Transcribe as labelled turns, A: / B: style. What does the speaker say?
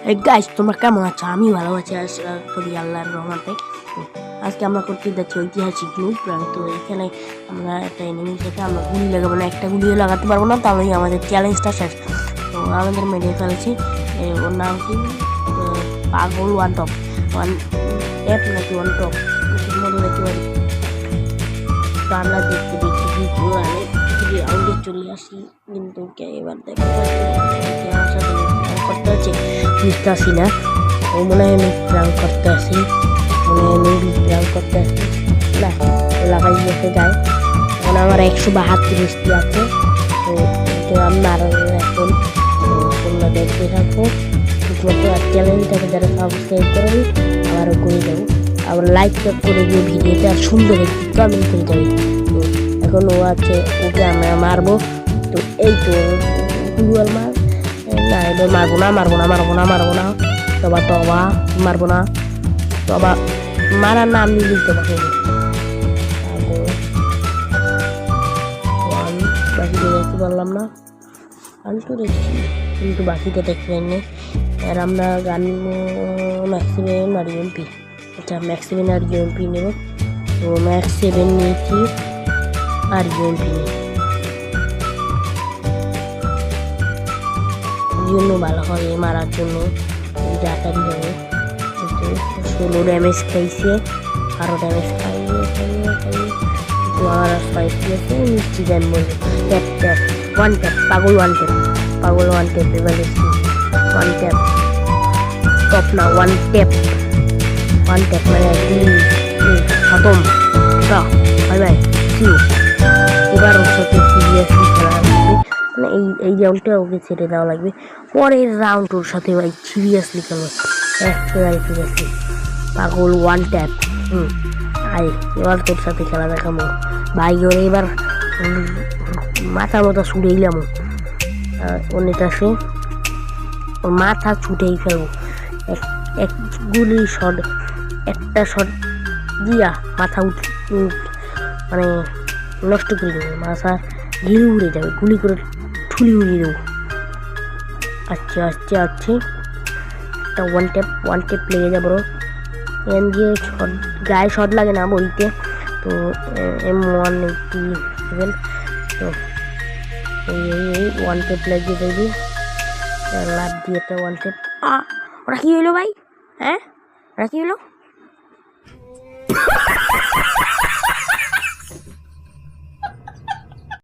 A: এই গাইস তোমরা কেমন আছো? আমি ভালো আছি করি আল্লাহর রহমতে। আজকে আমরা করতে যাচ্ছি ঐতিহাসিক নিউজ প্রাঙ্ক। তো এখানে আমরা একটা এনিমির সাথে আমরা গুলি লাগাবো না, একটা গুলিও লাগাতে পারবো না, তাহলেই আমাদের চ্যালেঞ্জটা শেষ। তো আমাদের মেরে ফেলেছি। ওর নাম কি? পাগল ওয়ান টপ ওয়ান ট্যাপ নাকি ওয়ান টপ কিছুর মতো দেখতে পারি। তো আমরা দেখতে দেখতে কি রাউন্ডে চলে আসি, কিন্তু এবার দেখতে আমার সাথে করতে হচ্ছে বুঝতে আসি না। ও মনে হয় আমি প্রাণ করতে আসি, মনে হয় আমি প্রাণ করতে আসি না। লাগাই গেছে যায়। এখন আমার 132 আছে। তো আমরা আরও এখন তোমরা দেখতে থাকবো ঠিকমতো। আর চ্যানেলটাকে যারা সাবস্ক্রাইব করবে আবারও করে যাবো, আবার লাইক করে দিয়ে ভিডিওতে আর সুন্দর একটি কমেন্ট করে যাবে। তো এখন ও আছে, ওকে আমরা মারবো। তো এই তো ফুটবল মার না, এবার মারবো না তবা মারবো না, তবা মারার নাম নিলেই তো বাকি বাকিতে দেখতে পারলাম না। আমি তো দেখছি কিন্তু বাকিতে দেখতে পাইনি। আর আমরা গান ম্যাক্স 7 আর ইউএমপি, আচ্ছা ম্যাক্স 7 আর ইউএমপি নেব। তো ম্যাক্স 7 নিয়েছি আর ইউএমপি নেই, জন্য ভালো হয় মারার জন্য তাড়াতাড়ি হবে। কিন্তু 16 ড্যামেজ খাইছে, আরও ড্যামেজ খাইয়ে কিন্তু আমার আর 5 আছে মিষ্টি দেন বলবে। ট্যাপ ট্যাপ ওয়ান ট্যাপ, পাগল ওয়ান ট্যাপ এবার ওয়ান ট্যাপ টপ না, ওয়ান ট্যাপ মানে একদিন খতম। Bye bye, see you. এবার ওর সাথে সিরিয়াসলি খেলা লাগবে, মানে এই রাউন্ডটা ওকে ছেড়ে দেওয়া লাগবে। পরের রাউন্ড ওর সাথে ভাই সিরিয়াসলি খেলো, একেবারে সিরিয়াসলি। পাগল ওয়ান ট্যাপ। আয় এবার তোর সাথে খেলা দেখাবো ভাই। ওরে এবার মাথা ছুটেইলাম, অনেকটা সে ওর মাথা ছুটেই ফেলবো। এক গুলি শট, একটা শট দিয়া মাথা মানে নষ্ট করে দেবো, মাথা ঘিরে উড়ে যাবে, গুলি করে ঠুলি উড়িয়ে দেবো। আচ্ছা একটা ওয়ান ট্যাপ লেগে যাবো। এন দিয়ে শট, গায়ে শট লাগে না বইতে। তো M187, তো এই ওয়ান ট্যাপ লাগিয়ে দেবি, লাভ দিয়ে একটা ওয়ান ট্যাপ। ওরা কি হলো ভাই? হ্যাঁ ওরা কি হলো?